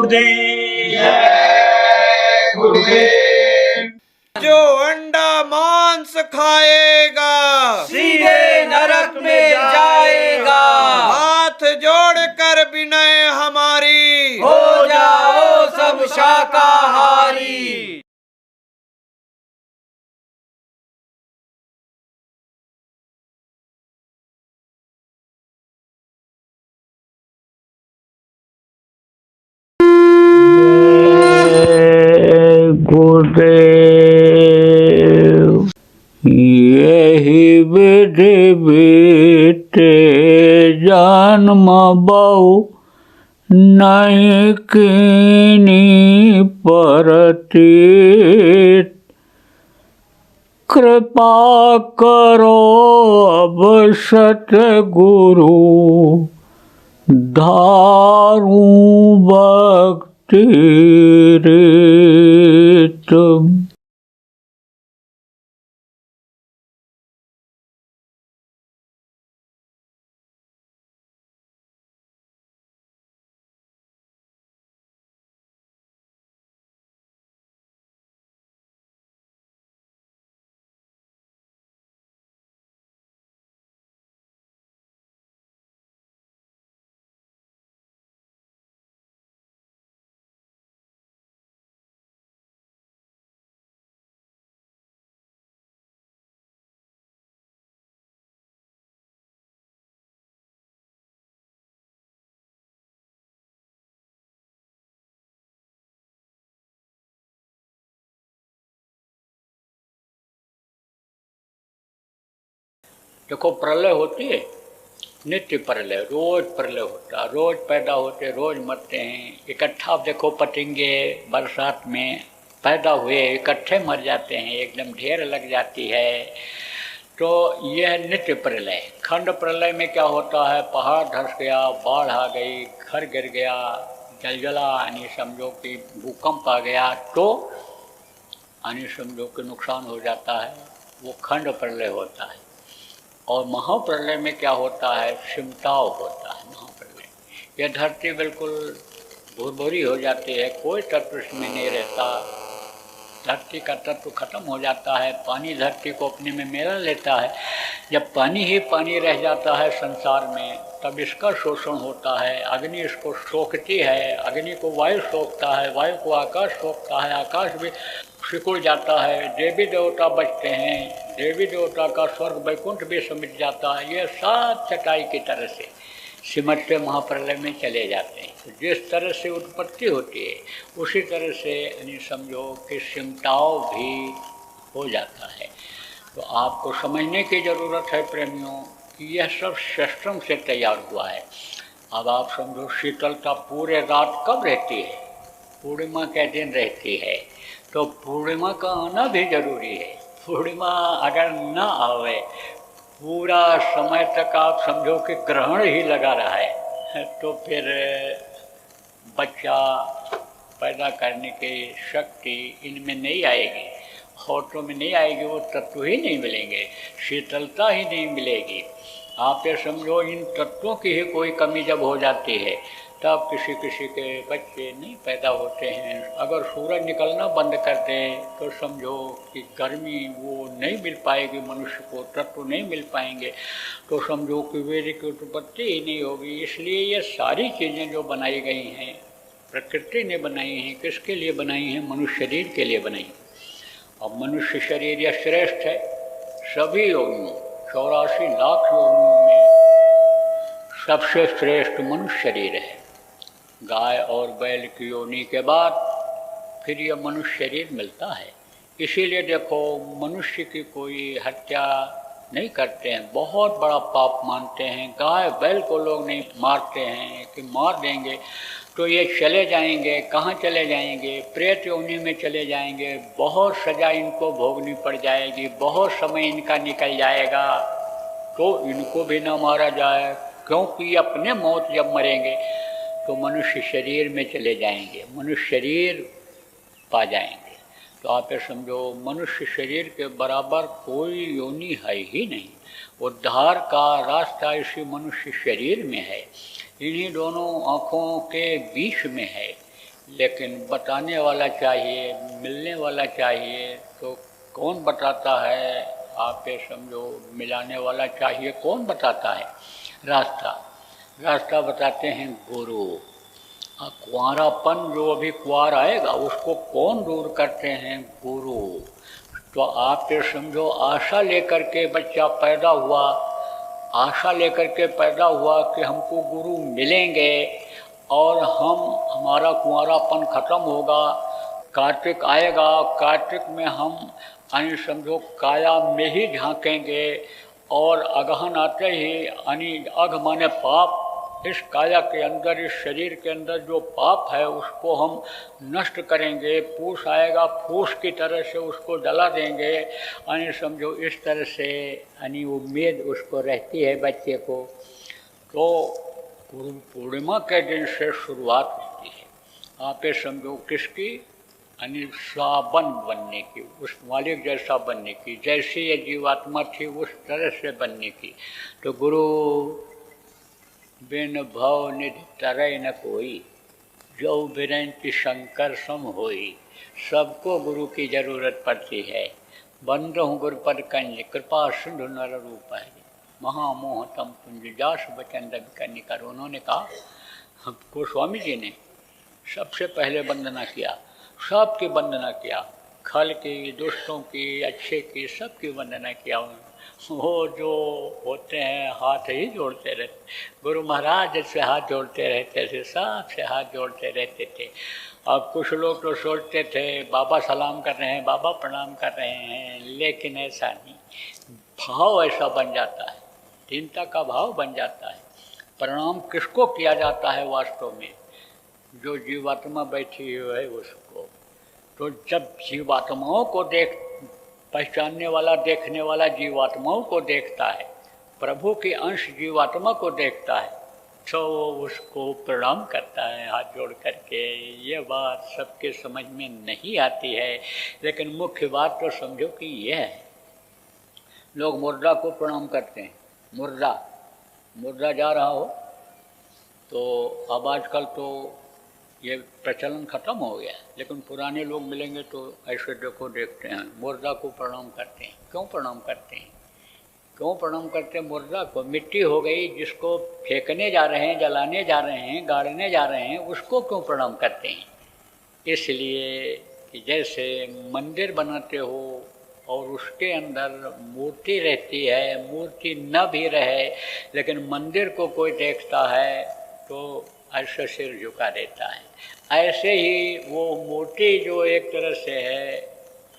गुरुदेव। जय गुरुदेव। जो अंडा मांस खाएगा सीधे नरक में जाएगा। हाथ जोड़कर विनय हमारी हो जाओ सब शाकाहारी। गुरुदेव। यही विधि बीते जन्म बहु नहीं कीनी परती। कृपा करो अब सतगुरु धारू भक्ति रीत। देखो, प्रलय होती है, नित्य प्रलय, रोज प्रलय होता है, रोज पैदा होते, रोज मरते हैं। इकट्ठा देखो पतंगे बरसात में पैदा हुए इकट्ठे मर जाते हैं, एकदम ढेर लग जाती है। तो यह नित्य प्रलय। खंड प्रलय में क्या होता है, पहाड़ धंस गया, बाढ़ आ गई, घर गिर गया, जलजला यानी समझो कि भूकंप आ गया, तो यानी समझो कि नुकसान हो जाता है, वो खंड प्रलय होता है। और महाप्रलय में क्या होता है, सिमटाव होता है। महाप्रलय यह धरती बिल्कुल भुरभुरी हो जाती है, कोई तत्व इसमें नहीं रहता, धरती का तत्व खत्म हो जाता है, पानी धरती को अपने में मेला लेता है। जब पानी ही पानी रह जाता है संसार में, तब इसका शोषण होता है, अग्नि इसको सोखती है, अग्नि को वायु सोखता है, वायु को आकाश सोखता है, आकाश भी सिकुड़ जाता है, देवी देवता बचते हैं, देवी देवता का स्वर्ग वैकुंठ भी समिट जाता है। ये सात चटाई की तरह से सिमटते महाप्रलय में चले जाते हैं। तो जिस तरह से उत्पत्ति होती है उसी तरह से यानी समझो कि सिमटाव भी हो जाता है। तो आपको समझने की ज़रूरत है प्रेमियों कि यह सब सिस्टम से तैयार हुआ है। अब आप समझो शीतलता पूरे रात कब रहती है, पूर्णिमा के दिन रहती है, तो पूर्णिमा का आना भी जरूरी है। पूर्णिमा अगर न आवे, पूरा समय तक आप समझो कि ग्रहण ही लगा रहा है, तो फिर बच्चा पैदा करने की शक्ति इनमें नहीं आएगी, होठों में नहीं आएगी, वो तत्व ही नहीं मिलेंगे, शीतलता ही नहीं मिलेगी। आप ये समझो इन तत्वों की ही कोई कमी जब हो जाती है तब किसी किसी के बच्चे नहीं पैदा होते हैं। अगर सूरज निकलना बंद कर दे तो समझो कि गर्मी वो नहीं मिल पाएगी, मनुष्य को तत्व नहीं मिल पाएंगे, तो समझो कि वेद की उत्पत्ति ही नहीं होगी। इसलिए ये सारी चीज़ें जो बनाई गई हैं प्रकृति ने बनाई हैं, किसके लिए बनाई हैं, मनुष्य शरीर के लिए बनाई। अब मनुष्य शरीर यह श्रेष्ठ है, सभी योनियों 84 लाख योनियों में सबसे श्रेष्ठ मनुष्य शरीर है। गाय और बैल की योनि के बाद फिर यह मनुष्य शरीर मिलता है। इसीलिए देखो मनुष्य की कोई हत्या नहीं करते हैं, बहुत बड़ा पाप मानते हैं। गाय बैल को लोग नहीं मारते हैं कि मार देंगे तो ये चले जाएंगे, कहाँ चले जाएंगे, प्रेत योनि में चले जाएंगे, बहुत सज़ा इनको भोगनी पड़ जाएगी, बहुत समय इनका निकल जाएगा, तो इनको भी ना मारा जाए, क्योंकि अपने मौत जब मरेंगे तो मनुष्य शरीर में चले जाएंगे, मनुष्य शरीर पा जाएंगे। तो आप ये समझो मनुष्य शरीर के बराबर कोई योनि है ही नहीं। उद्धार का रास्ता इसी मनुष्य शरीर में है, इन्हीं दोनों आँखों के बीच में है। लेकिन बताने वाला चाहिए, मिलने वाला चाहिए। तो कौन बताता है? आप ये समझो, मिलाने वाला चाहिए। कौन बताता है? रास्ता बताते हैं गुरु। कुंवारापन जो अभी कुंवार आएगा उसको कौन दूर करते हैं? गुरु। तो आप ये समझो, आशा लेकर के बच्चा पैदा हुआ, आशा लेकर के पैदा हुआ कि हमको गुरु मिलेंगे और हमारा कुंवारापन खत्म होगा, कार्तिक आएगा, कार्तिक में हम यानी समझो काया में ही झांकेंगे और अगहन आते ही यानी अघ माने पाप, इस काया के अंदर, इस शरीर के अंदर जो पाप है उसको हम नष्ट करेंगे। पूष आएगा, फूस की तरह से उसको जला देंगे, यानी समझो इस तरह से यानी उम्मीद उसको रहती है बच्चे को। तो गुरु पूर्णिमा के दिन से शुरुआत होती है। आप ये समझो किसकी? यानी साबन बनने की, उस मालिक जैसा बनने की, जैसी ये जीवात्मा थी उस तरह से बनने की। तो गुरु बिन भव निधि तरय न कोई, जो बिरंच शंकर सम होई। सबको गुरु की जरूरत पड़ती है। बंद हूँ गुरुपद कंज, कृपा सिंधु नर रूप है, महामोह तम पुंज जास बचन रवि कनिकर। उन्होंने कहा, हमको स्वामी जी ने सबसे पहले वंदना किया, सबकी वंदना किया, खल की, दुष्टों की, अच्छे की, सबकी वंदना किया। वो जो होते हैं हाथ ही जोड़ते रहते, गुरु महाराज से हाथ जोड़ते रहते थे, सबसे हाथ जोड़ते रहते थे। अब कुछ लोग तो सोचते थे बाबा सलाम कर रहे हैं, बाबा प्रणाम कर रहे हैं, लेकिन ऐसा नहीं। भाव ऐसा बन जाता है, दीनता का भाव बन जाता है। प्रणाम किसको किया जाता है वास्तव में? जो जीवात्मा बैठी हुई है उसको। तो जब जीवात्माओं को पहचानने वाला, देखने वाला जीवात्माओं को देखता है, प्रभु के अंश जीवात्मा को देखता है, तो उसको प्रणाम करता है हाथ जोड़ करके। ये बात सबके समझ में नहीं आती है, लेकिन मुख्य बात तो समझो कि यह है। लोग मुर्दा को प्रणाम करते हैं। मुर्दा जा रहा हो तो अब आजकल तो ये प्रचलन खत्म हो गया, लेकिन पुराने लोग मिलेंगे तो ऐसे देखते हैं, मुर्दा को प्रणाम करते हैं। क्यों प्रणाम करते हैं? क्यों प्रणाम करते हैं मुर्दा को? मिट्टी हो गई, जिसको फेंकने जा रहे हैं, जलाने जा रहे हैं, गाड़ने जा रहे हैं, उसको क्यों प्रणाम करते हैं? इसलिए कि जैसे मंदिर बनाते हो और उसके अंदर मूर्ति रहती है, मूर्ति न भी रहे लेकिन मंदिर को कोई देखता है तो ऐसे सिर झुका देता है। ऐसे ही वो मूर्ति जो एक तरह से है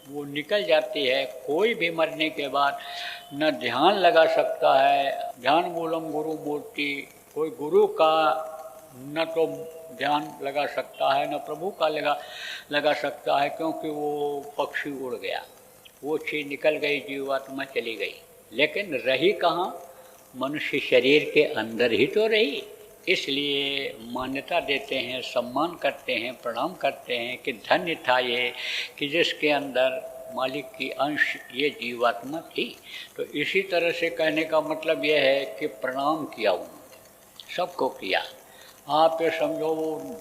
वो निकल जाती है। कोई भी मरने के बाद न ध्यान लगा सकता है, ध्यान मूलम गुरु मूर्ति, कोई गुरु का न तो ध्यान लगा सकता है, न प्रभु का लगा सकता है, क्योंकि वो पक्षी उड़ गया, वो चीज़ निकल गई, जीवात्मा चली गई। लेकिन रही कहाँ? मनुष्य शरीर के अंदर ही तो रही। इसलिए मान्यता देते हैं, सम्मान करते हैं, प्रणाम करते हैं कि धन्य था ये कि जिसके अंदर मालिक की अंश ये जीवात्मा थी। तो इसी तरह से कहने का मतलब यह है कि प्रणाम किया उन्होंने, सबको किया। आप ये समझो,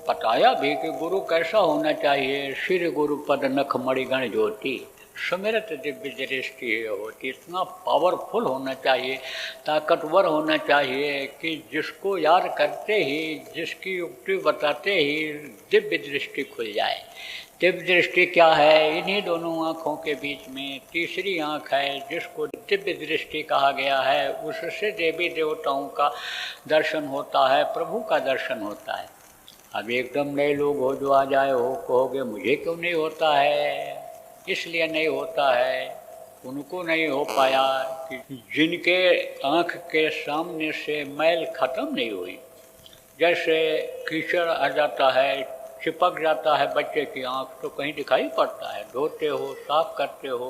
बताया भी कि गुरु कैसा होना चाहिए। श्री गुरु पद नख मणिगण ज्योति, सुमिरत दिव्य दृष्टि होती। इतना पावरफुल होना चाहिए, ताकतवर होना चाहिए कि जिसको याद करते ही, जिसकी युक्ति बताते ही दिव्य दृष्टि खुल जाए। दिव्य दृष्टि क्या है? इन्हीं दोनों आँखों के बीच में तीसरी आँख है जिसको दिव्य दृष्टि कहा गया है। उससे देवी देवताओं का दर्शन होता है, प्रभु का दर्शन होता है। अब एकदम नए लोग हो जो आ जाए हो, कहोगे मुझे क्यों नहीं होता है? इसलिए नहीं होता है, उनको नहीं हो पाया कि जिनके आँख के सामने से मैल खत्म नहीं हुई। जैसे कीचड़ आ जाता है, चिपक जाता है बच्चे की आँख, तो कहीं दिखाई पड़ता है। धोते हो, साफ करते हो,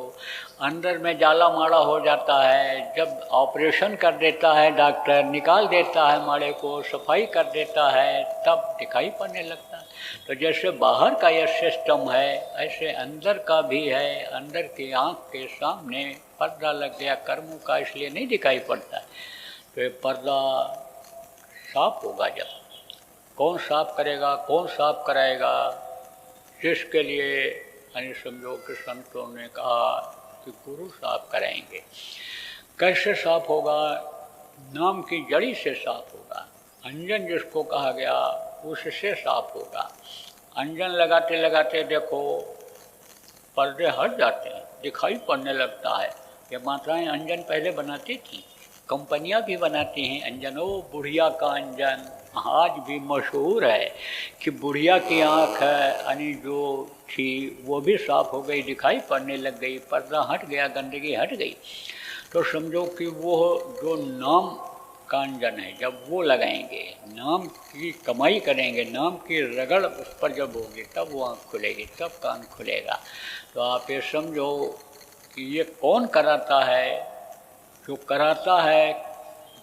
अंदर में जाला माड़ा हो जाता है। जब ऑपरेशन कर देता है डॉक्टर, निकाल देता है माड़े को, सफाई कर देता है, तब दिखाई पड़ने लगता है। तो जैसे बाहर का यह सिस्टम है, ऐसे अंदर का भी है। अंदर की आँख के सामने पर्दा लग गया कर्मों का, इसलिए नहीं दिखाई पड़ता। तो ये पर्दा साफ होगा जब। कौन साफ करेगा, कौन साफ कराएगा? जिसके लिए यानी समझो कि संतों ने कहा कि गुरु साफ कराएंगे। कैसे साफ होगा? नाम की जड़ी से साफ होगा। अंजन जिसको कहा गया उससे साफ होगा। अंजन लगाते लगाते देखो पर्दे हट जाते हैं, दिखाई पड़ने लगता है। ये माताएं अंजन पहले बनाती थी, कंपनियां भी बनाती हैं अंजन। ओ बुढ़िया का अंजन आज भी मशहूर है कि बुढ़िया की आँख है यानी जो थी वो भी साफ हो गई, दिखाई पड़ने लग गई, पर्दा हट गया, गंदगी हट गई। तो समझो कि वो जो नाम का अंजन है जब वो लगाएंगे, नाम की कमाई करेंगे, नाम की रगड़ उस पर जब होगी तब वो आँख खुलेगी, तब कान खुलेगा। तो आप ये समझो कि ये कौन कराता है? जो कराता है,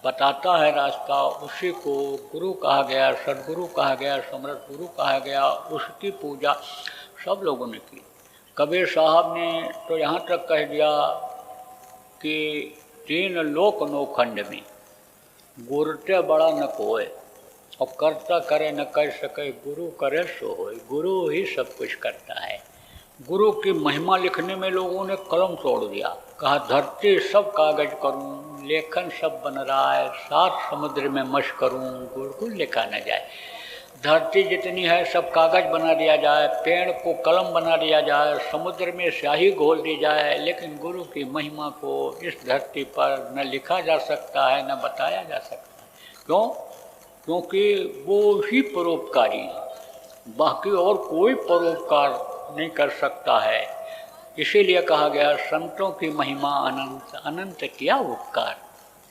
बताता है रास्ता, उसी को गुरु कहा गया, सदगुरु कहा गया, समर्थ गुरु कहा गया। उसकी पूजा सब लोगों ने की। कबीर साहब ने तो यहाँ तक कह दिया कि 3 लोक नौखंड में गुरते बड़ा न कोय, और करता करे न कर सके, गुरु करे सो होय। गुरु ही सब कुछ करता है। गुरु की महिमा लिखने में लोगों ने कलम तोड़ दिया। कहा धरती सब कागज करूं, लेखन सब बन रहा है, 7 समुद्र में मश करूं, गुरु लिखा न जाए। धरती जितनी है सब कागज बना दिया जाए, पेड़ को कलम बना दिया जाए, समुद्र में स्याही घोल दी जाए, लेकिन गुरु की महिमा को इस धरती पर न लिखा जा सकता है, न बताया जा सकता है। क्यों? क्योंकि वो ही परोपकारी है, बाकी और कोई परोपकार नहीं कर सकता है। इसीलिए कहा गया संतों की महिमा अनंत, अनंत किया उपकार।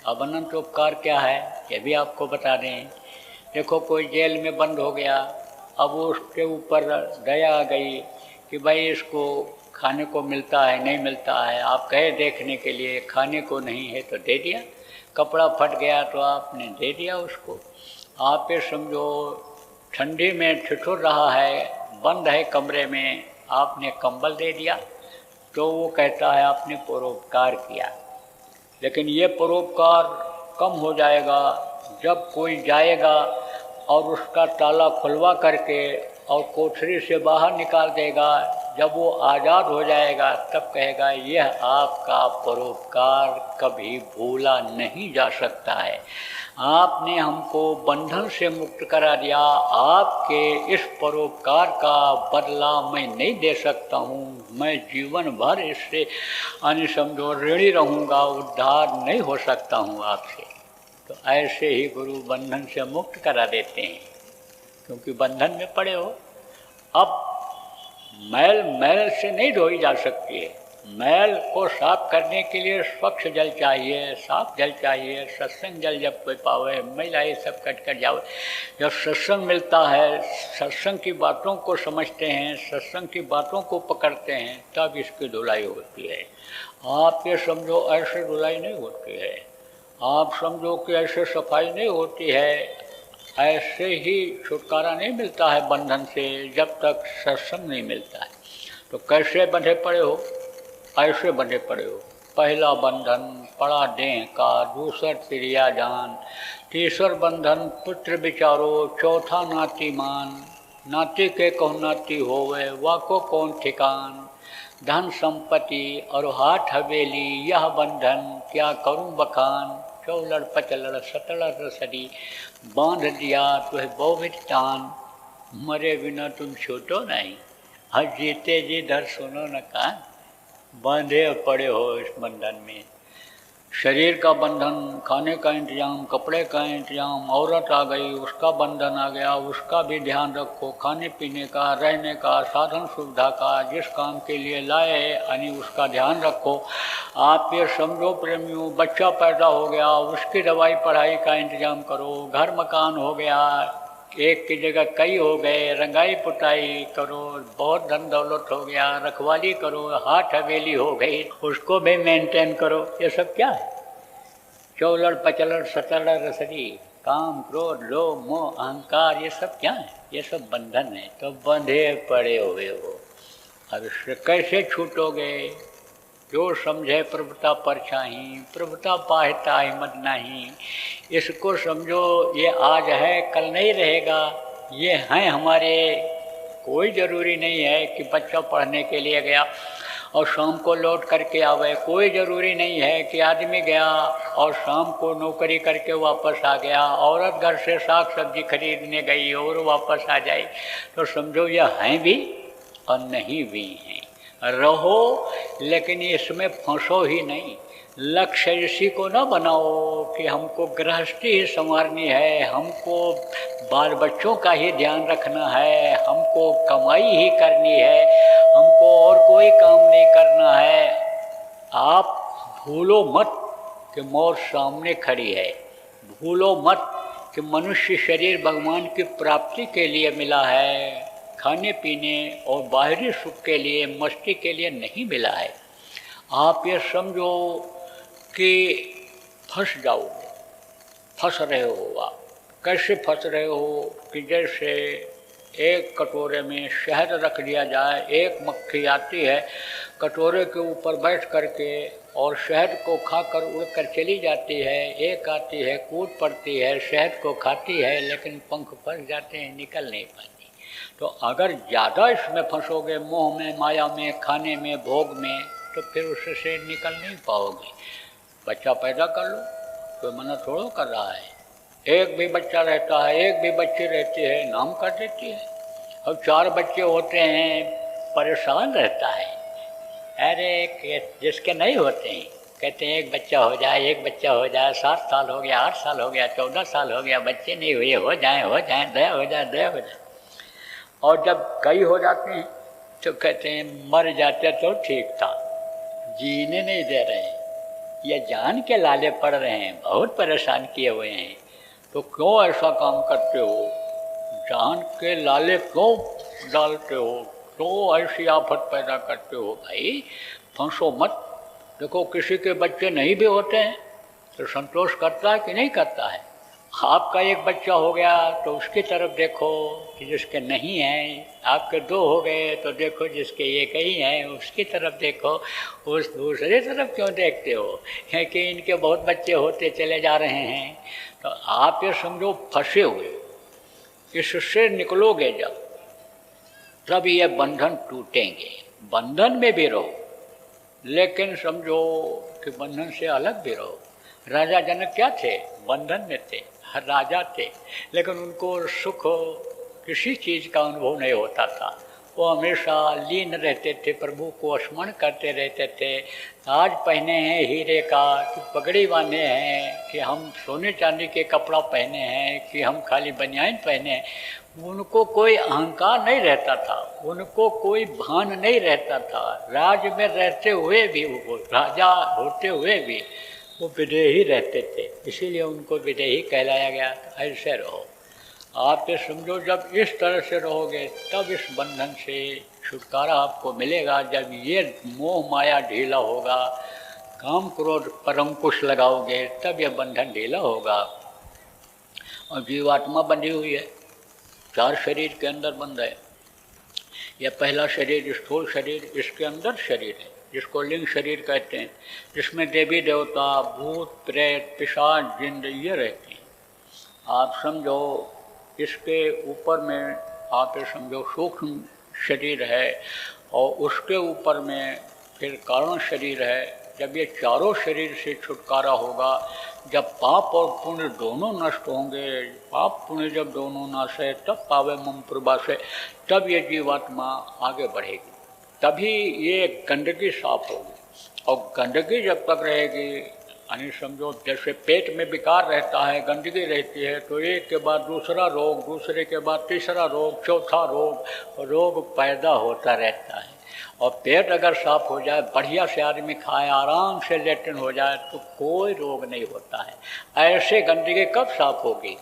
अब अनंत उपकार क्या है ये भी आपको बता दें। देखो कोई जेल में बंद हो गया, अब उसके ऊपर दया आ गई कि भाई इसको खाने को मिलता है नहीं मिलता है, आप गए देखने के लिए, खाने को नहीं है तो दे दिया, कपड़ा फट गया तो आपने दे दिया उसको। आप ये समझो ठंडी में ठिठुर रहा है, बंद है कमरे में, आपने कंबल दे दिया, तो वो कहता है आपने परोपकार किया। लेकिन ये परोपकार कम हो जाएगा जब कोई जाएगा और उसका ताला खुलवा करके और कोठरी से बाहर निकाल देगा। जब वो आज़ाद हो जाएगा तब कहेगा यह आपका परोपकार कभी भूला नहीं जा सकता है। आपने हमको बंधन से मुक्त करा दिया, आपके इस परोपकार का बदला मैं नहीं दे सकता हूँ, मैं जीवन भर इससे यानी समझो ऋणी रहूँगा, उद्धार नहीं हो सकता हूँ आपसे। तो ऐसे ही गुरु बंधन से मुक्त करा देते हैं, क्योंकि बंधन में पड़े हो। अब मैल मैल से नहीं धोई जा सकती है। मैल को साफ करने के लिए स्वच्छ जल चाहिए, साफ जल चाहिए। सत्संग जल जब कोई पावे, मैला ये सब कट कर जावे। जब सत्संग मिलता है, सत्संग की बातों को समझते हैं, सत्संग की बातों को पकड़ते हैं, तब इसकी धुलाई होती है। आप ये समझो ऐसे धुलाई नहीं होती है, आप समझो कि ऐसे सफाई नहीं होती है, ऐसे ही छुटकारा नहीं मिलता है बंधन से जब तक सत्संग नहीं मिलता है। तो कैसे बंधे पड़े हो? ऐसे बंधे पड़े हो। पहला बंधन पड़ा देह का, दूसरा प्रिया जान, तीसर बंधन पुत्र विचारो, चौथा नाती मान, नाती के कहो नाती होवे, वाको कौन ठिकान, धन संपत्ति और हाथ हवेली, यह बंधन क्या करूं बखान, चौलड़ पचलड़ सतलड़ रसड़ी, बांध दिया तुहे बहुविध तान, मरे बिना तुम छूटो नहीं, हर जीते जी धर सुनो न कान। बांधे पड़े हो इस बंधन में। शरीर का बंधन, खाने का इंतजाम, कपड़े का इंतजाम, औरत आ गई उसका बंधन आ गया, उसका भी ध्यान रखो। खाने पीने का, रहने का, साधन सुविधा का, जिस काम के लिए लाए यानी उसका ध्यान रखो। आप ये समझो प्रेमियों, बच्चा पैदा हो गया, उसकी दवाई पढ़ाई का इंतजाम करो। घर मकान हो गया, एक की जगह कई हो गए, रंगाई पुताई करो, बहुत धन दौलत हो गया, रखवाली करो, हाथ हवेली हो गई, उसको भी मेंटेन करो। ये सब क्या है? चौलड़ पचलड़ सतलड़ रसड़ी, काम क्रोध लोभ मोह अहंकार, ये सब क्या है? ये सब बंधन है। तो बंधे पड़े हुए हो। अब इससे कैसे छूटोगे? जो समझे प्रभुता परछाई, प्रभुता पाहता हिम्मत नहीं। इसको समझो ये आज है कल नहीं रहेगा। ये हैं हमारे कोई ज़रूरी नहीं है कि बच्चा पढ़ने के लिए गया और शाम को लौट करके आवे। कोई ज़रूरी नहीं है कि आदमी गया और शाम को नौकरी करके वापस आ गया। औरत घर से साग सब्जी खरीदने गई और वापस आ जाए। तो समझो यह हैं भी और नहीं भी हैं। रहो लेकिन इसमें फंसो ही नहीं। लक्ष्य इसी को ना बनाओ कि हमको गृहस्थी ही संवारनी है, हमको बाल बच्चों का ही ध्यान रखना है, हमको कमाई ही करनी है, हमको और कोई काम नहीं करना है। आप भूलो मत कि मौत सामने खड़ी है। भूलो मत कि मनुष्य शरीर भगवान की प्राप्ति के लिए मिला है, खाने पीने और बाहरी सुख के लिए, मस्ती के लिए नहीं मिला है। आप ये समझो कि फंस जाओगे, फंस रहे हो। आप कैसे फंस रहे हो कि जैसे एक कटोरे में शहद रख दिया जाए, एक मक्खी आती है कटोरे के ऊपर बैठ करके और शहद को खाकर उड़कर चली जाती है। एक आती है, कूद पड़ती है, शहद को खाती है, लेकिन पंख फंस जाते हैं, निकल नहीं पाती। तो अगर ज़्यादा इसमें फंसोगे, मोह में, माया में, खाने में, भोग में, तो फिर उससे निकल नहीं पाओगे। बच्चा पैदा कर लो, कोई मना थोड़ा कर रहा है। एक भी बच्चा रहता है, एक भी बच्ची रहती है, नाम कर देती है। अब 4 बच्चे होते हैं, परेशान रहता है। अरे जिसके नहीं होते हैं कहते हैं एक बच्चा हो जाए, एक बच्चा हो जाए। 7 साल हो गया, 8 साल हो गया, 14 साल हो गया, बच्चे नहीं हुए, हो जाए, दया हो जाए, दया हो जाए। और जब कई हो जाते हैं तो कहते हैं मर जाते तो ठीक था, जीने नहीं दे रहे हैं, ये जान के लाले पड़ रहे हैं, बहुत परेशान किए हुए हैं। तो क्यों ऐसा काम करते हो? जान के लाले क्यों डालते हो? क्यों ऐसी आफत पैदा करते हो? भाई फंसो मत। देखो किसी के बच्चे नहीं भी होते हैं तो संतोष करता है कि नहीं करता है? आपका एक बच्चा हो गया तो उसकी तरफ देखो कि जिसके नहीं हैं। आपके 2 हो गए तो देखो जिसके एक ही हैं उसकी तरफ देखो। उस दूसरी तरफ क्यों देखते हो? क्योंकि इनके बहुत बच्चे होते चले जा रहे हैं। तो आप ये समझो फंसे हुए, इससे निकलोगे जब, तब ये बंधन टूटेंगे। बंधन में भी रहो लेकिन समझो कि बंधन से अलग भी रहो। राजा जनक क्या थे? बंधन में थे, राजा थे, लेकिन उनको सुख किसी चीज़ का अनुभव नहीं होता था। वो हमेशा लीन रहते थे, प्रभु को स्मरण करते रहते थे। आज पहने हैं हीरे का, कि पगड़ी बांधे हैं, कि हम सोने चांदी के कपड़ा पहने हैं, कि हम खाली बनियान पहने हैं। उनको कोई अहंकार नहीं रहता था, उनको कोई भान नहीं रहता था। राज में रहते हुए भी, वो राजा होते हुए भी वो विदेही रहते थे, इसीलिए उनको विदेही कहलाया गया। ऐसे रहो। आप ये समझो जब इस तरह से रहोगे तब इस बंधन से छुटकारा आपको मिलेगा। जब ये मोह माया ढीला होगा, काम क्रोध पर अंकुश लगाओगे, तब यह बंधन ढीला होगा। और जीवात्मा बंधी हुई है, 4 शरीर के अंदर बंध है। यह पहला शरीर स्थूल शरीर, इसके अंदर शरीर है जिसको लिंग शरीर कहते हैं, जिसमें देवी देवता, भूत प्रेत, पिशाच, जिन्न ये रहते हैं। आप समझो इसके ऊपर में आप ये समझो सूक्ष्म शरीर है और उसके ऊपर में फिर कारण शरीर है। जब ये चारों शरीर से छुटकारा होगा, जब पाप और पुण्य दोनों नष्ट होंगे, पाप पुण्य जब दोनों नाश है, तब पावे मम प्रभासे, तब ये जीवात्मा आगे बढ़ेगी, तभी ये गंदगी साफ होगी। और गंदगी जब तक रहेगी, यानी समझो जैसे पेट में विकार रहता है, गंदगी रहती है, तो एक के बाद दूसरा रोग, दूसरे के बाद तीसरा रोग, चौथा रोग पैदा होता रहता है। और पेट अगर साफ हो जाए, बढ़िया से आदमी खाए, आराम से लेटन हो जाए, तो कोई रोग नहीं होता है। ऐसे गंदगी कब साफ होगी?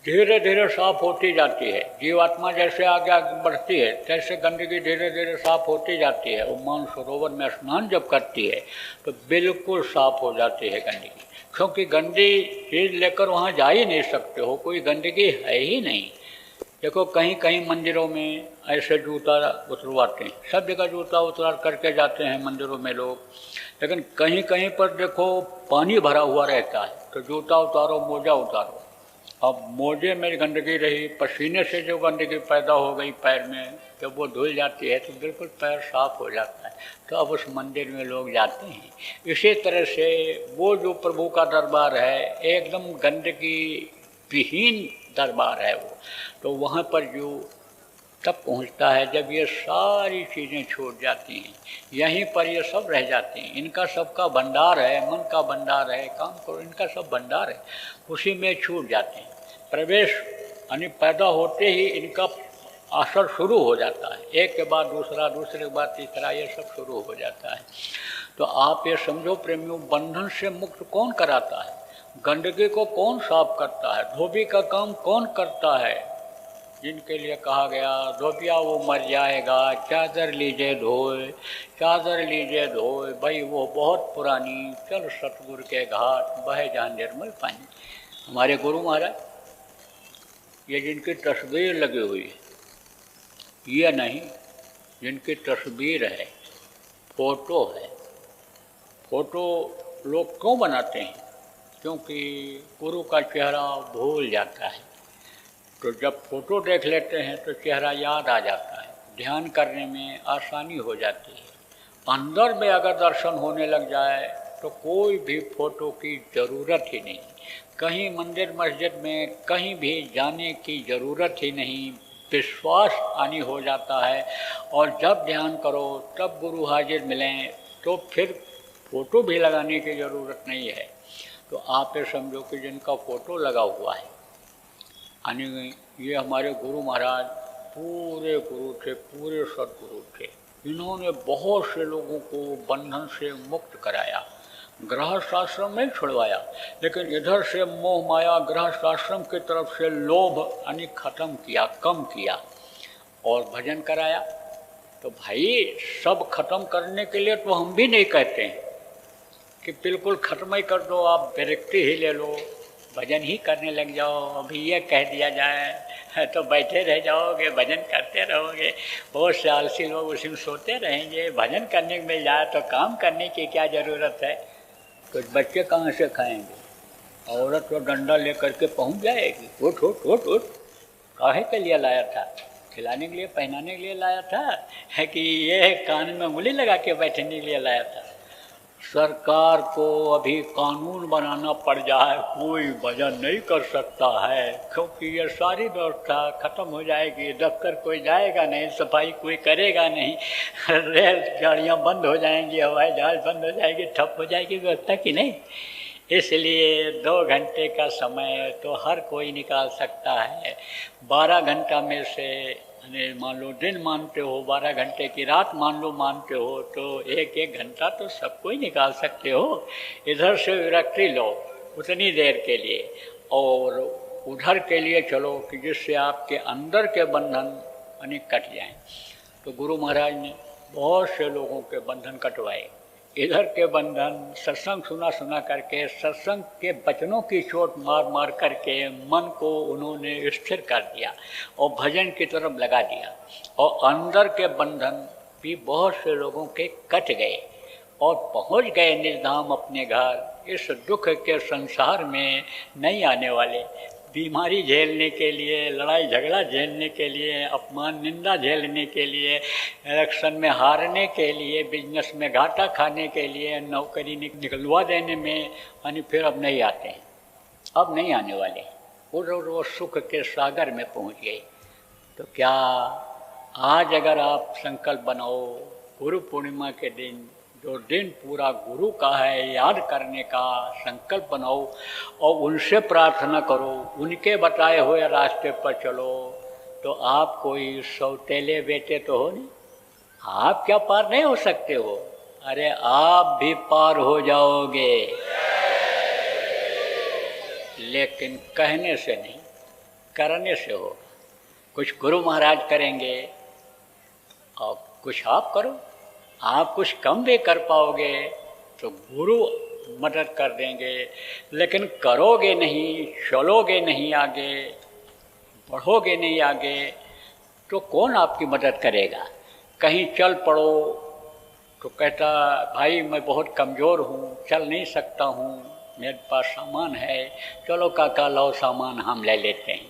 धीरे धीरे साफ होती जाती है। जीवात्मा जैसे आगे आगे बढ़ती है तैसे गंदगी धीरे धीरे साफ होती जाती है। वो मानसरोवर में स्नान जब करती है तो बिल्कुल साफ हो जाती है गंदगी, क्योंकि गंदी चीज़ लेकर वहाँ जा ही नहीं सकते हो, कोई गंदगी है ही नहीं। देखो कहीं कहीं मंदिरों में ऐसे जूता उतरवाते हैं, सब जगह जूता उतार करके जाते हैं मंदिरों में लोग, लेकिन कहीं कहीं पर देखो पानी भरा हुआ रहता है, तो जूता उतारो, मोजा उतारो, अब मोजे में गंदगी रही, पसीने से जो गंदगी पैदा हो गई पैर में, जब वो धुल जाती है तो बिल्कुल पैर साफ हो जाता है, तो अब उस मंदिर में लोग जाते हैं। इसी तरह से वो जो प्रभु का दरबार है एकदम गंदगी विहीन दरबार है वो, तो वहाँ पर जो तब पहुँचता है जब ये सारी चीज़ें छूट जाती हैं, यहीं पर ये सब रह जाते हैं। इनका सबका भंडार है, मन का भंडार है, काम करो, इनका सब भंडार है, उसी में छूट जाते हैं। प्रवेश यानी पैदा होते ही इनका असर शुरू हो जाता है, एक के बाद दूसरा, दूसरे के बाद तीसरा, ये सब शुरू हो जाता है। तो आप ये समझो प्रेमियों, बंधन से मुक्त कौन कराता है, गंदगी को कौन साफ करता है, धोबी का काम कौन करता है, जिनके लिए कहा गया धोबिया वो मर जाएगा, चादर लीजिए धोए, चादर लीजिए धोए, भाई वो बहुत पुरानी, चल सतगुरु के घाट बहे जहाँ निर्मल पानी। हमारे गुरु महाराज ये जिनकी तस्वीर लगी हुई है, ये नहीं, जिनकी तस्वीर है, फोटो है। फोटो लोग क्यों बनाते हैं? क्योंकि गुरु का चेहरा भूल जाता है, तो जब फोटो देख लेते हैं तो चेहरा याद आ जाता है, ध्यान करने में आसानी हो जाती है। अंदर में अगर दर्शन होने लग जाए तो कोई भी फोटो की ज़रूरत ही नहीं, कहीं मंदिर मस्जिद में कहीं भी जाने की ज़रूरत ही नहीं, विश्वास आनी हो जाता है। और जब ध्यान करो तब गुरु हाजिर मिलें तो फिर फ़ोटो भी लगाने की ज़रूरत नहीं है। तो आप ये समझो कि जिनका फ़ोटो लगा हुआ है, यानी ये हमारे गुरु महाराज पूरे गुरु थे, पूरे सदगुरु थे। इन्होंने बहुत से लोगों को बंधन से मुक्त कराया, गृहस्थ आश्रम नहीं छुड़वाया, लेकिन इधर से मोह माया गृहस्थ आश्रम की तरफ से लोभ यानी ख़त्म किया, कम किया और भजन कराया। तो भाई सब खत्म करने के लिए तो हम भी नहीं कहते हैं कि बिल्कुल ख़त्म ही कर दो, आप विरक्ति ही ले लो, भजन ही करने लग जाओ। अभी ये कह दिया जाए तो बैठे रह जाओगे, भजन करते रहोगे। बहुत से आलसी लोग उसी में सोते रहेंगे, भजन करने में जाए तो काम करने की क्या ज़रूरत है। तो बच्चे कहाँ से खाएंगे? औरत तो डंडा लेकर के पहुँच जाएगी, उठ उठ उठ उठ, काहे के लिए लाया था? खिलाने के लिए, पहनाने के लिए लाया था, है कि ये कान में उंगली लगा के बैठने के लिए लाया था? सरकार को अभी कानून बनाना पड़ जाए, कोई भजन नहीं कर सकता है, क्योंकि ये सारी व्यवस्था ख़त्म हो जाएगी। दफ्तर कोई जाएगा नहीं, सफाई कोई करेगा नहीं, रेल गाड़ियाँ बंद हो जाएंगी, हवाई जहाज बंद हो जाएगी, ठप हो जाएगी व्यवस्था की नहीं। इसलिए 2 घंटे का समय तो हर कोई निकाल सकता है। 12 घंटा में से मान लो दिन मानते हो, 12 घंटे की रात मान लो मानते हो, तो 1-1 घंटा तो सब कोई निकाल सकते हो। इधर से विरक्ति लो उतनी देर के लिए, और उधर के लिए चलो कि जिससे आपके अंदर के बंधन यानी कट जाएं। तो गुरु महाराज ने बहुत से लोगों के बंधन कटवाए। इधर के बंधन सत्संग सुना सुना करके, सत्संग के वचनों की चोट मार मार करके मन को उन्होंने स्थिर कर दिया और भजन की तरफ लगा दिया। और अंदर के बंधन भी बहुत से लोगों के कट गए और पहुंच गए निर्धाम अपने घर। इस दुख के संसार में नहीं आने वाले, बीमारी झेलने के लिए, लड़ाई झगड़ा झेलने के लिए, अपमान निंदा झेलने के लिए, इलेक्शन में हारने के लिए, बिजनेस में घाटा खाने के लिए, नौकरी निकलवा देने में, यानी फिर अब नहीं आते हैं, अब नहीं आने वाले। वो सुख के सागर में पहुंच गए। तो क्या आज अगर आप संकल्प बनाओ, गुरु पूर्णिमा के दिन, जो दिन पूरा गुरु का है, याद करने का संकल्प बनाओ और उनसे प्रार्थना करो, उनके बताए हुए रास्ते पर चलो, तो आप कोई सौतेले बेटे तो हो नहीं, आप क्या पार नहीं हो सकते हो? अरे आप भी पार हो जाओगे, लेकिन कहने से नहीं, करने से होगा। कुछ गुरु महाराज करेंगे और कुछ आप करो। आप कुछ कम भी कर पाओगे तो गुरु मदद कर देंगे, लेकिन करोगे नहीं, चलोगे नहीं आगे, बढ़ोगे नहीं आगे, तो कौन आपकी मदद करेगा? कहीं चल पड़ो तो कहता भाई मैं बहुत कमज़ोर हूँ, चल नहीं सकता हूँ, मेरे पास सामान है, चलो काका लो सामान हम ले लेते हैं।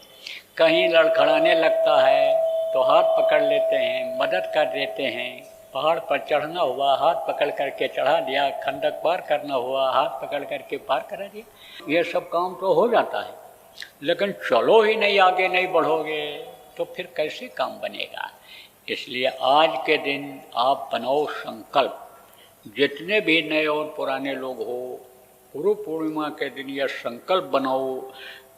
कहीं लड़खड़ाने लगता है तो हाथ पकड़ लेते हैं, मदद कर देते हैं। पहाड़ पर चढ़ना हुआ हाथ पकड़ करके चढ़ा दिया, खंडक पार करना हुआ हाथ पकड़ करके पार करा दिया। ये सब काम तो हो जाता है, लेकिन चलो ही नहीं, आगे नहीं बढ़ोगे तो फिर कैसे काम बनेगा। इसलिए आज के दिन आप बनाओ संकल्प, जितने भी नए और पुराने लोग हो, गुरु पूर्णिमा के दिन यह संकल्प बनाओ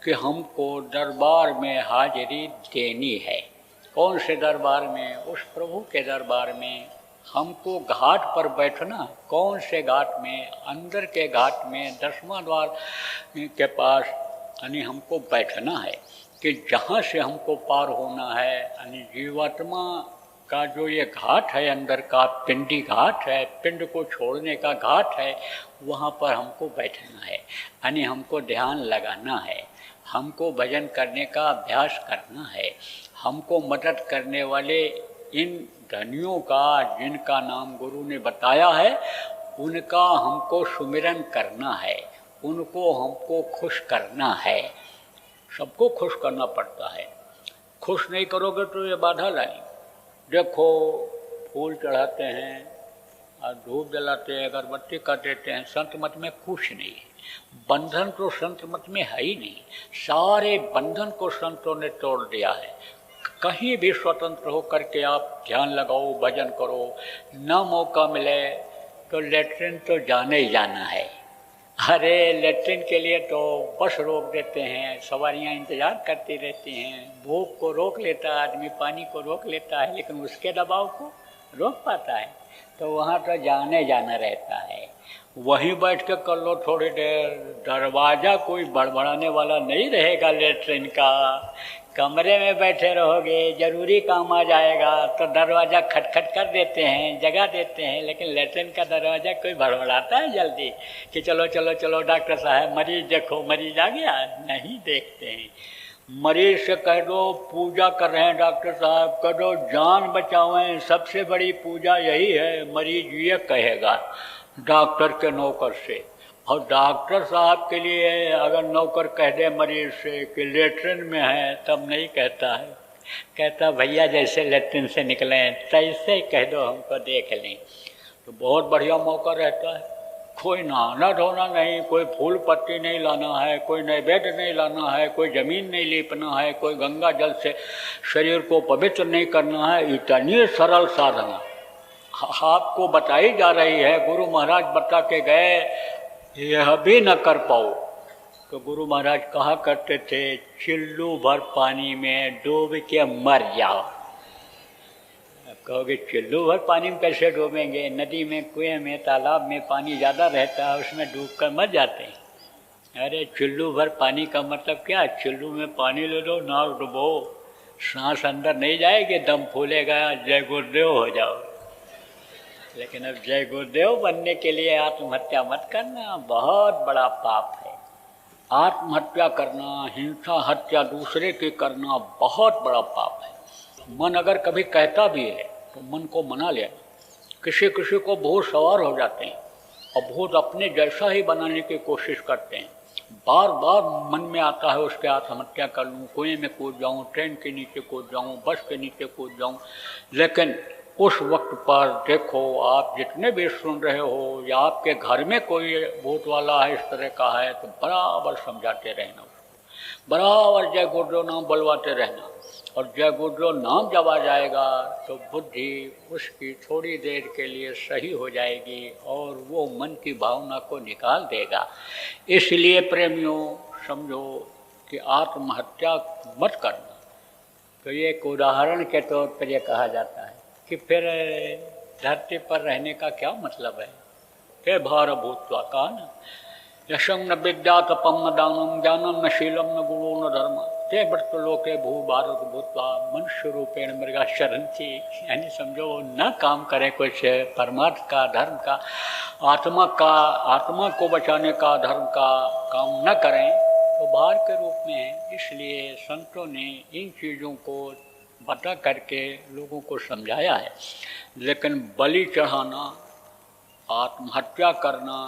कि हमको दरबार में हाजिरी देनी है। कौन से दरबार में? उस प्रभु के दरबार में। हमको घाट पर बैठना, कौन से घाट में? अंदर के घाट में, 10वां द्वार के पास यानी हमको बैठना है कि जहाँ से हमको पार होना है। यानी जीवात्मा का जो ये घाट है, अंदर का पिंडी घाट है, पिंड को छोड़ने का घाट है, वहाँ पर हमको बैठना है। यानी हमको ध्यान लगाना है, हमको भजन करने का अभ्यास करना है, हमको मदद करने वाले इन धनियों का, जिनका नाम गुरु ने बताया है, उनका हमको सुमिरन करना है, उनको हमको खुश करना है। सबको खुश करना पड़ता है, खुश नहीं करोगे तो ये बाधा लाएंगे। देखो फूल चढ़ाते हैं और धूप जलाते हैं, अगरबत्ती कर देते हैं, संत मत में कुछ नहीं है। बंधन तो संत मत में है ही नहीं, सारे बंधन को संतों ने तोड़ दिया है। कहीं भी स्वतंत्र हो करके आप ध्यान लगाओ, भजन करो। ना मौका मिले तो लेटरिन तो जाने ही जाना है। अरे लेटरिन के लिए तो बस रोक देते हैं, सवारियां इंतज़ार करती रहती हैं, भूख को रोक लेता है आदमी, पानी को रोक लेता है, लेकिन उसके दबाव को रोक पाता है? तो वहाँ तो जाने जाना रहता है। वहीं बैठ के कर लो थोड़ी देर, दरवाज़ा कोई बड़बड़ाने वाला नहीं रहेगा लेटरिन का। कमरे में बैठे रहोगे, ज़रूरी काम आ जाएगा तो दरवाज़ा खटखट कर देते हैं, जगा देते हैं, लेकिन लेटरिन का दरवाज़ा कोई बड़बड़ाता है जल्दी कि चलो चलो चलो डॉक्टर साहब मरीज देखो, मरीज आ गया? नहीं देखते हैं। मरीज से कह दो पूजा कर रहे हैं डॉक्टर साहब, कह दो जान बचावें, सबसे बड़ी पूजा यही है, मरीज ये कहेगा डॉक्टर के नौकर से। और डॉक्टर साहब के लिए अगर नौकर कह दे मरीज से कि लेटरिन में है, तब नहीं कहता है, कहता भैया जैसे लेटरिन से निकलें तैसे कह दो, हमको देख लें। तो बहुत बढ़िया मौका रहता है। कोई नहाना धोना नहीं, कोई फूल पत्ती नहीं लाना है, कोई नैवेद्य नहीं लाना है, कोई ज़मीन नहीं लीपना है, कोई गंगा जल से शरीर को पवित्र नहीं करना है। इतनी सरल साधना आपको बताई जा रही है। गुरु महाराज बता के गए, यह भी न कर पाओ तो गुरु महाराज कहा करते थे, चिल्लू भर पानी में डूब के मर जाओ। कहोगे चिल्लू भर पानी में कैसे डूबेंगे? नदी में, कुएं में, तालाब में पानी ज़्यादा रहता है, उसमें डूब कर मर जाते हैं। अरे चिल्लू भर पानी का मतलब क्या? चिल्लू में पानी ले लो, नाक डुबो, सांस अंदर नहीं जाएगी, दम फूलेगा, जय गुरुदेव हो जाओ। लेकिन अब जय गुरुदेव बनने के लिए आत्महत्या मत करना, बहुत बड़ा पाप है। आत्महत्या करना, हिंसा हत्या दूसरे की करना बहुत बड़ा पाप है। मन अगर कभी कहता भी है तो मन को मना लेना। किसी किसी को भूत सवार हो जाते हैं और भूत अपने जैसा ही बनाने की कोशिश करते हैं। बार बार मन में आता है उसके आत्महत्या कर लूँ, कुएं में कूद जाऊँ, ट्रेन के नीचे कूद जाऊँ, बस के नीचे कूद जाऊँ। लेकिन उस वक्त पर देखो, आप जितने भी सुन रहे हो या आपके घर में कोई भूत वाला है, इस तरह का है, तो बराबर समझाते रहना उसको, बराबर जय गुरुदेव नाम बुलवाते रहना। और जय गुरुदेव नाम जब आ जाएगा तो बुद्धि उसकी थोड़ी देर के लिए सही हो जाएगी और वो मन की भावना को निकाल देगा। इसलिए प्रेमियों समझो कि आत्महत्या मत करना। तो ये एक उदाहरण के तौर पर यह कहा जाता है कि फिर धरती पर रहने का क्या मतलब है? हे भार भूत्वा का न यशं न विद्या तपम न दानम ज्ञानम न शीलम न गुणो न धर्म ते मृत्युलोके भू भारत भूत्वा मनुष्य रूपेण मृगा शरणती। यानी समझो न काम करें कुछ परमार्थ का, धर्म का, आत्मा को बचाने का, धर्म का काम न करें तो भार के रूप में है। इसलिए संतों ने इन चीज़ों को बता करके लोगों को समझाया है। लेकिन बलि चढ़ाना, आत्महत्या करना,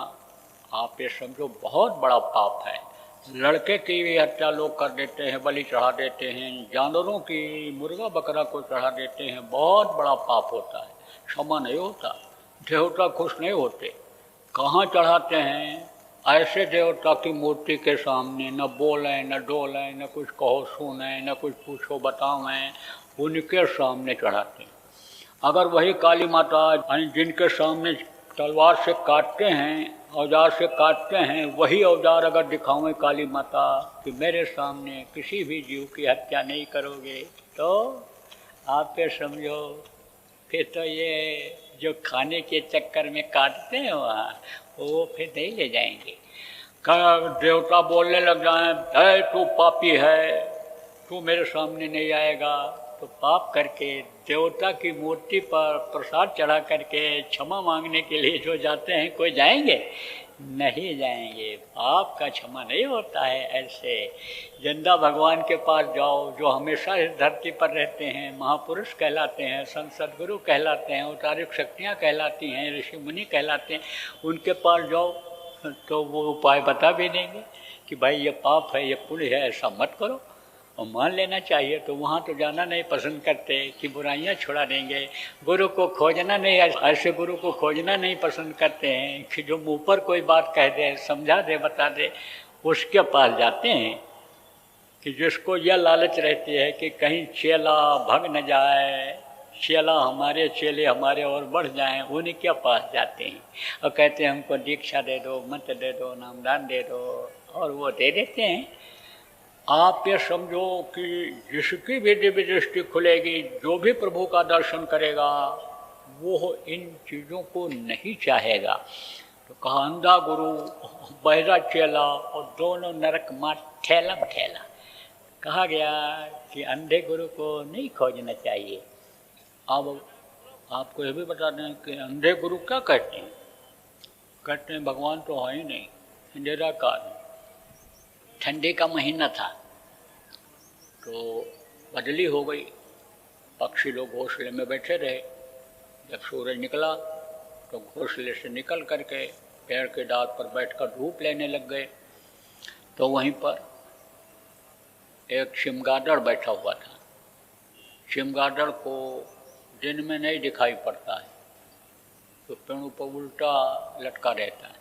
आप ये समझो बहुत बड़ा पाप है। लड़के की भी हत्या लोग कर देते हैं, बलि चढ़ा देते हैं, जानवरों की मुर्गा बकरा को चढ़ा देते हैं, बहुत बड़ा पाप होता है, क्षमा नहीं होता। देवता खुश नहीं होते। कहाँ चढ़ाते हैं? ऐसे देवता की मूर्ति के सामने, न बोलें न डोलें, न कुछ कहो सुने, न कुछ पूछो बतावें, उनके सामने चढ़ाते हैं। अगर वही काली माता जिनके सामने तलवार से काटते हैं, औजार से काटते हैं, वही औजार अगर दिखावें काली माता कि मेरे सामने किसी भी जीव की हत्या नहीं करोगे, तो आप ये समझो फिर तो ये जो खाने के चक्कर में काटते हैं वहाँ, वो फिर नहीं ले जाएंगे। देवता बोलने लग जाए, तू पापी है, तू मेरे सामने नहीं आएगा, तो पाप करके देवता की मूर्ति पर प्रसाद चढ़ा करके क्षमा मांगने के लिए जो जाते हैं, कोई जाएंगे? नहीं जाएंगे। पाप का क्षमा नहीं होता है। ऐसे जिंदा भगवान के पास जाओ, जो हमेशा इस धरती पर रहते हैं, महापुरुष कहलाते हैं, संत सद्गुरु कहलाते हैं, औतारिक शक्तियाँ कहलाती हैं, ऋषि मुनि कहलाते हैं, उनके पास जाओ तो वो उपाय बता भी देंगे कि भाई ये पाप है, ये पुण्य है, ऐसा मत करो, और मान लेना चाहिए। तो वहाँ तो जाना नहीं पसंद करते कि बुराइयाँ छुड़ा देंगे। गुरु को खोजना नहीं, ऐसे गुरु को खोजना नहीं पसंद करते हैं कि जो मुँह पर कोई बात कह दे, समझा दे, बता दे, उसके पास जाते हैं। कि जिसको यह लालच रहती है कि कहीं चेला भग न जाए, चेला हमारे चेले हमारे और बढ़ जाएं, उनके पास जाते हैं और कहते हैं हमको दीक्षा दे दो, मंत्र दे दो, नामदान दे दो, और वो दे देते हैं। आप ये समझो कि जिसकी भी दिव्य दृष्टि खुलेगी, जो भी प्रभु का दर्शन करेगा, वो इन चीज़ों को नहीं चाहेगा। तो कहा अंधा गुरु, बहरा चेला और दोनों नरक माँ ठेला ठेला। कहा गया कि अंधे गुरु को नहीं खोजना चाहिए। अब आपको यह भी बता दें कि अंधे गुरु क्या कहते हैं? कहते हैं भगवान तो है ही नहीं, अंधेरा काल। ठंडी का महीना था तो बदली हो गई, पक्षी लोग घोंसले में बैठे रहे। जब सूरज निकला तो घोंसले से निकल करके पेड़ के डाल पर बैठकर धूप लेने लग गए। तो वहीं पर एक चमगादड़ बैठा हुआ था। चमगादड़ को दिन में नहीं दिखाई पड़ता है, तो पेड़ों पर उल्टा लटका रहता है।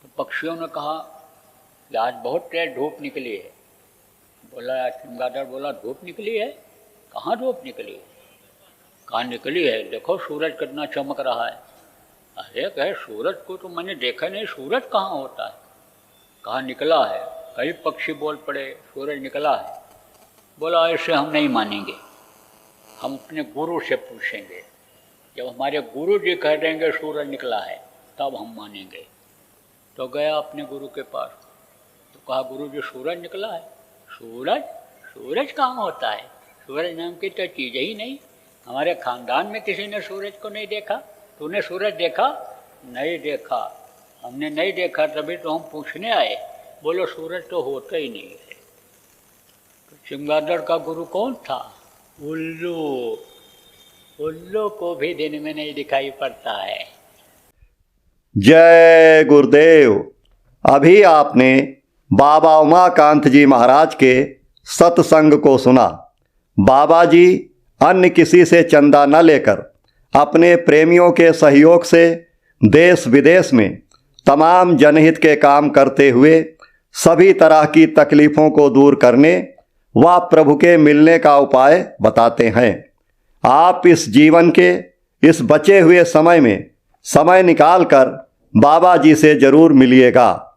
तो पक्षियों ने कहा कि आज बहुत तेज धूप निकली है। बोला, चमगादड़ बोला, धूप निकली है? कहाँ धूप निकली है? कहाँ निकली है? देखो सूरज कितना चमक रहा है। अरे कहे सूरज को तो मैंने देखा नहीं, सूरज कहाँ होता है? कहाँ निकला है? कई पक्षी बोल पड़े सूरज निकला है। बोला ऐसे हम नहीं मानेंगे, हम अपने गुरु से पूछेंगे। जब हमारे गुरु जी कह देंगे सूरज निकला है, तब हम मानेंगे। तो गया अपने गुरु के पास, तो कहा गुरु जी सूरज निकला है। सूरज? सूरज कहाँ होता है? सूरज नाम की तो चीज़ ही नहीं। हमारे खानदान में किसी ने सूरज को नहीं देखा। तूने सूरज देखा? नहीं देखा। हमने नहीं देखा, तभी तो हम पूछने आए। बोलो सूरज तो होता ही नहीं है। तो चमगादड़ का गुरु कौन था? उल्लू। उल्लू को भी दिन में नहीं दिखाई पड़ता है। जय गुरुदेव। अभी आपने बाबा उमाकांत जी महाराज के सत्संग को सुना। बाबा जी अन्य किसी से चंदा न लेकर अपने प्रेमियों के सहयोग से देश विदेश में तमाम जनहित के काम करते हुए सभी तरह की तकलीफ़ों को दूर करने व प्रभु के मिलने का उपाय बताते हैं। आप इस जीवन के इस बचे हुए समय में समय निकालकर बाबा जी से जरूर मिलिएगा।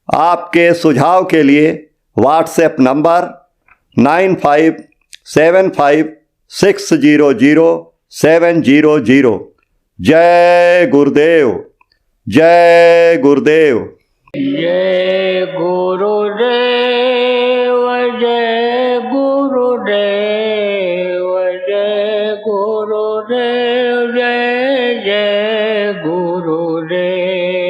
आपके सुझाव के लिए व्हाट्सएप नंबर 9575600700। जय गुरुदेव। जय गुरुदेव। जय गुरुदेव। जय गुरुदेव। जय गुरुदेव। जय जय गुरुदेव।